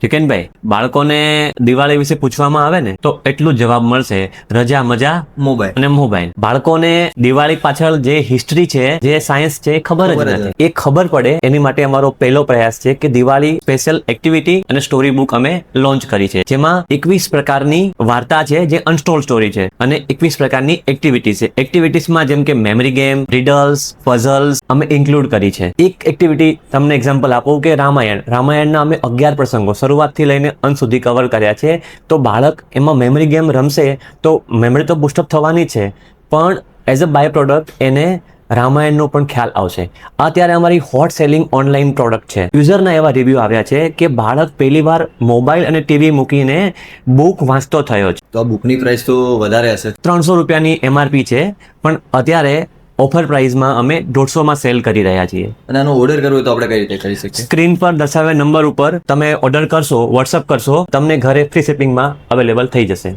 ચિકનભાઈ, બાળકોને દિવાળી વિશે પૂછવામાં આવે ને તો એટલું જ જવાબ મળશે, રજા, મજા, મોબાઈલ અને મોબાઈલ. બાળકોને દિવાળી પાછળ જે હિસ્ટ્રી છે, જે સાયન્સ છે, એ ખબર જ નથી. એ ખબર પડે એની માટે અમારો પહેલો પ્રયાસ છે કે દિવાળી સ્પેશિયલ એક્ટિવિટી અને સ્ટોરી બુક અમે લોન્ચ કરી છે, જેમાં 21 પ્રકારની વાર્તા છે જે અનસ્ટોલ્ડ સ્ટોરી છે અને 21 પ્રકારની એક્ટિવિટી છે. એક્ટિવિટીઝમાં જેમ કે મેમરી ગેમ, રીડલ્સ, પઝલ્સ અમે ઇન્ક્લુડ કરી છે. એક એક્ટિવિટી તમને એક્ઝામ્પલ આપું કે રામાયણના અમે 11 પ્રસંગો શરૂઆતથી લઈને અંત સુધી કવર કર્યા છે. તો બાળક એમાં મેમરી ગેમ રમશે તો મેમરી તો બુસ્ટઅપ થવાની છે, પણ એઝ અ બાય પ્રોડક્ટ એને રામાયણનો પણ ખ્યાલ આવશે. અત્યારે અમારી હોટ સેલિંગ ઓનલાઈન પ્રોડક્ટ છે. યુઝરના એવા રિવ્યુ આવ્યા છે કે બાળક પહેલી વાર મોબાઈલ અને ટીવી મૂકીને બુક વાંચતો થયો છે. તો આ બુકની પ્રાઇસ તો વધારે હશે. 300 રૂપિયાની MRP છે, પણ અત્યારે ઓફર પ્રાઇસમાં અમે 150 સેલ કરી રહ્યા છીએ. અને આનો ઓર્ડર કરવો હોય તો આપણે કઈ રીતે કરી શકીએ? સ્ક્રીન પર દર્શાવેલ નંબર ઉપર તમે ઓર્ડર કરશો, વોટ્સઅપ કરશો, તમને ઘરે ફ્રી શિપિંગમાં અવેલેબલ થઈ જશે.